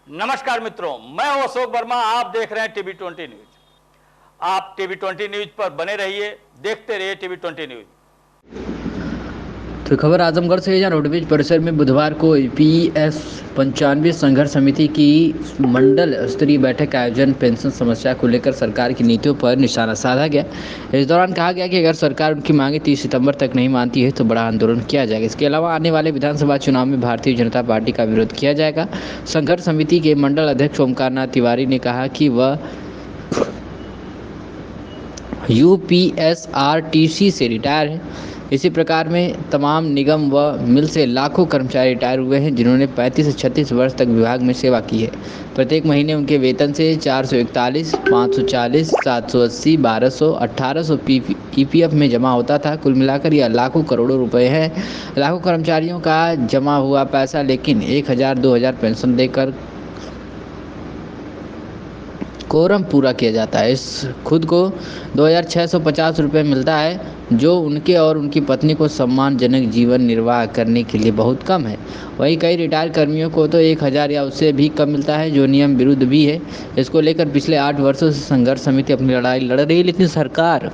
नमस्कार मित्रों, मैं हूं अशोक वर्मा। आप देख रहे हैं टीवी 20 न्यूज। आप टीवी 20 न्यूज पर बने रहिए, देखते रहिए टीवी 20 न्यूज। तो खबर आजमगढ़ से है, जहाँ रोडवेज परिसर में बुधवार को ईपीएस 95 संघर्ष समिति की मंडल स्तरीय बैठक का आयोजन पेंशन समस्या को लेकर सरकार की नीतियों पर निशाना साधा गया। इस दौरान कहा गया कि अगर सरकार उनकी मांगे 30 सितंबर तक नहीं मानती है तो बड़ा आंदोलन किया जाएगा। इसके अलावा आने वाले विधानसभा चुनाव में भारतीय जनता पार्टी का विरोध किया जाएगा। संघर्ष समिति के मंडल अध्यक्ष ओमकार नाथ तिवारी ने कहा कि वह यूपीएसआरटीसी से रिटायर है। इसी प्रकार में तमाम निगम व मिल से लाखों कर्मचारी रिटायर हुए हैं, जिन्होंने 35 से 36 वर्ष तक विभाग में सेवा की है। प्रत्येक महीने उनके वेतन से 441, 540, 780, 1200, 1800 ईपीएफ में जमा होता था। कुल मिलाकर यह लाखों करोड़ों रुपए हैं। लाखों कर्मचारियों का जमा हुआ पैसा, लेकिन 1000, 2000 पेंशन देकर कोरम पूरा किया जाता है। इस खुद को 2650 रुपये मिलता है, जो उनके और उनकी पत्नी को सम्मानजनक जीवन निर्वाह करने के लिए बहुत कम है। वहीं कई रिटायर कर्मियों को तो 1000 या उससे भी कम मिलता है, जो नियम विरुद्ध भी है। इसको लेकर पिछले 8 वर्षों से संघर्ष समिति अपनी लड़ाई लड़ रही है, लेकिन सरकार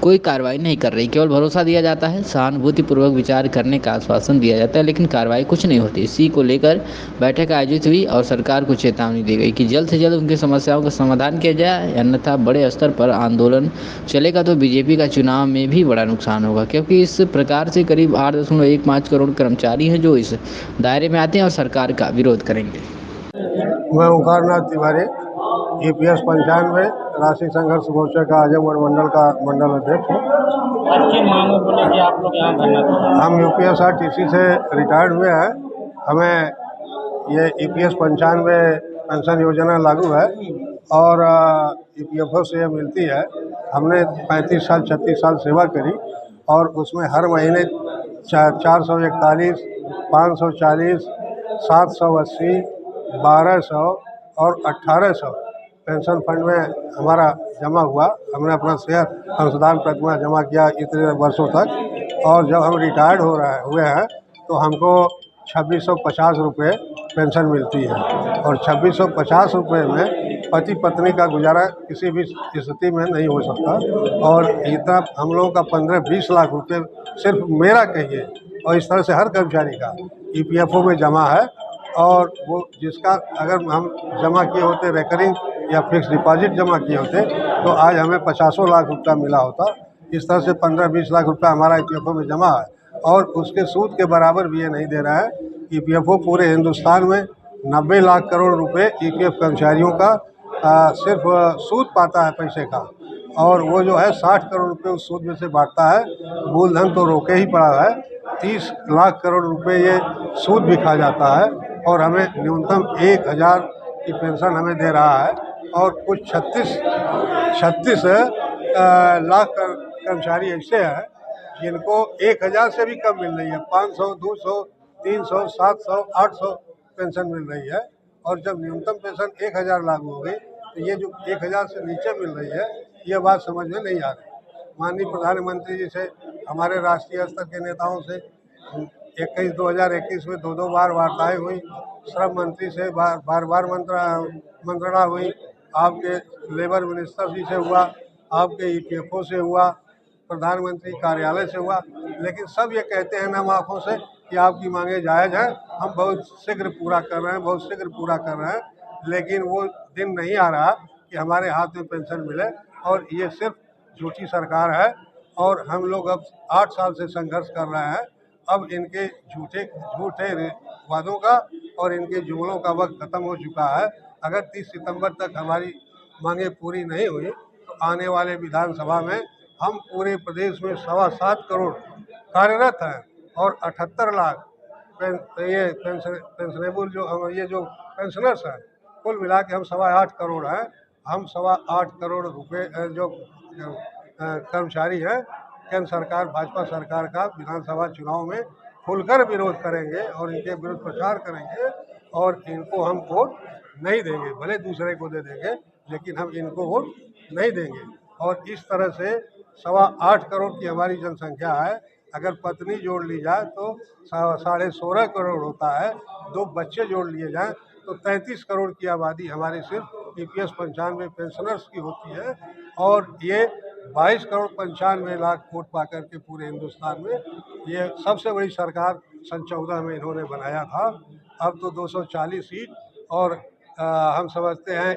कोई कार्रवाई नहीं कर रही। केवल भरोसा दिया जाता है, सहानुभूतिपूर्वक विचार करने का आश्वासन दिया जाता है, लेकिन कार्रवाई कुछ नहीं होती। इसी को लेकर बैठक आयोजित हुई और सरकार को चेतावनी दी गई कि जल्द से जल्द उनकी समस्याओं का समाधान किया जाए, अन्यथा बड़े स्तर पर आंदोलन चलेगा तो बीजेपी का चुनाव में भी बड़ा नुकसान होगा। क्योंकि इस प्रकार से करीब 8.15 करोड़ कर्मचारी हैं जो इस दायरे में आते हैं और सरकार का विरोध करेंगे। मैं ओंकार नाथ तिवारी, ईपीएस 95 राष्ट्रीय संघर्ष मोर्चा का आजमगढ़ मंडल का मंडल अध्यक्ष हूँ। आज किन मांगों को लेकर आप लोग यहाँ धरना दे रहे हैं? हम यूपीएसआरटीसी से रिटायर्ड हुए हैं। हमें ये ईपीएस 95 पेंशन योजना लागू है और ईपीएफओ से ये मिलती है। हमने 35 साल 36 साल सेवा करी और उसमें हर महीने 441, 540, 780, 1200 और 1800 पेंशन फंड में हमारा जमा हुआ। हमने अपना शेयर अंशदान प्रतिमा जमा किया इतने वर्षों तक, और जब हम रिटायर्ड हुए हैं तो हमको 2650 रुपये पेंशन मिलती है। और 2650 रुपये में पति पत्नी का गुजारा किसी भी स्थिति में नहीं हो सकता। और इतना हम लोगों का 15-20 लाख रुपये सिर्फ मेरा कहिए, और इस तरह से हर कर्मचारी का ईपीएफओ में जमा है। और वो जिसका अगर हम जमा किए होते रेकरिंग या फिक्स डिपॉजिट जमा किए होते तो आज हमें 50 लाख रुपया मिला होता। इस तरह से 15-20 लाख रुपया हमारा ईपीएफओ में जमा है, और उसके सूद के बराबर भी ये नहीं दे रहा है। ईपीएफओ पूरे हिंदुस्तान में 90 लाख करोड़ रुपए ईपीएफ कर्मचारियों का सिर्फ सूद पाता है पैसे का, और वो जो है 60 करोड़ रुपए उस सूद में से बांटता है। मूलधन तो रोके ही पड़ा है। 30 लाख करोड़ रुपए ये सूद भी खा जाता है, और हमें न्यूनतम 1000 की पेंशन हमें दे रहा है। और कुछ 36 लाख कर्मचारी ऐसे हैं जिनको 1000 से भी कम मिल रही है। 500, 200, 300, 700, 800 पेंशन मिल रही है। और जब न्यूनतम पेंशन 1000 लागू हो गई तो ये जो 1000 से नीचे मिल रही है, ये बात समझ में नहीं आ रही। माननीय प्रधानमंत्री जी से, हमारे राष्ट्रीय स्तर के नेताओं से 2021 में 2 बार वार्ताएं हुई। श्रम मंत्री से बार मंत्रणा हुई। आपके लेबर मिनिस्टर जी से हुआ, आपके ईपीएफओ से हुआ, प्रधानमंत्री कार्यालय से हुआ, लेकिन सब ये कहते हैं नाम आँखों से कि आपकी मांगे जायज़ हैं, हम बहुत शीघ्र पूरा कर रहे हैं, बहुत शीघ्र पूरा कर रहे हैं। लेकिन वो दिन नहीं आ रहा कि हमारे हाथ में पेंशन मिले, और ये सिर्फ झूठी सरकार है। और हम लोग अब 8 साल से संघर्ष कर रहे हैं। अब इनके झूठे वादों का और इनके जुमलों का वक्त खत्म हो चुका है। अगर 30 सितंबर तक हमारी मांगे पूरी नहीं हुई तो आने वाले विधानसभा में हम पूरे प्रदेश में 7.25 करोड़ कार्यरत हैं, और 78 लाख पेंशनेबल जो पेंशनर्स हैं, कुल मिला के हम 8.25 करोड़ हैं। हम 8.25 करोड़ रुपए जो कर्मचारी हैं, केंद्र सरकार भाजपा सरकार का विधानसभा चुनाव में खुलकर विरोध करेंगे और इनके विरुद्ध प्रचार करेंगे, और इनको हम वोट नहीं देंगे। भले दूसरे को दे देंगे, लेकिन हम इनको वोट नहीं देंगे। और इस तरह से 8.25 करोड़ की हमारी जनसंख्या है। अगर पत्नी जोड़ ली जाए तो 16.5 करोड़ होता है। 2 बच्चे जोड़ लिए जाएं तो 33 करोड़ की आबादी हमारी सिर्फ EPS 95 पेंशनर्स की होती है, और ये 22 करोड़ 95 लाख वोट पा करके पूरे हिंदुस्तान में ये सबसे बड़ी सरकार सन 14 में इन्होंने बनाया था। अब तो 240 सीट और हम समझते हैं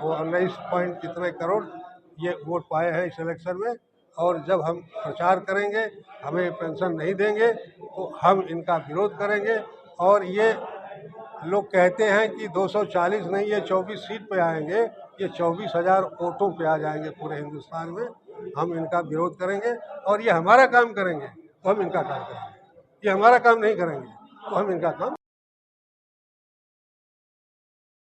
वो 19 पॉइंट कितने करोड़ ये वोट पाए हैं इस इलेक्शन में। और जब हम प्रचार करेंगे, हमें पेंशन नहीं देंगे तो हम इनका विरोध करेंगे। और ये लोग कहते हैं कि 240 नहीं, ये 24 सीट पे आएंगे, ये 24,000 वोटों पे आ जाएंगे पूरे हिंदुस्तान में। हम इनका विरोध करेंगे और ये हमारा काम करेंगे तो हम इनका काम करेंगे, ये हमारा काम नहीं करेंगे तो हम इनका काम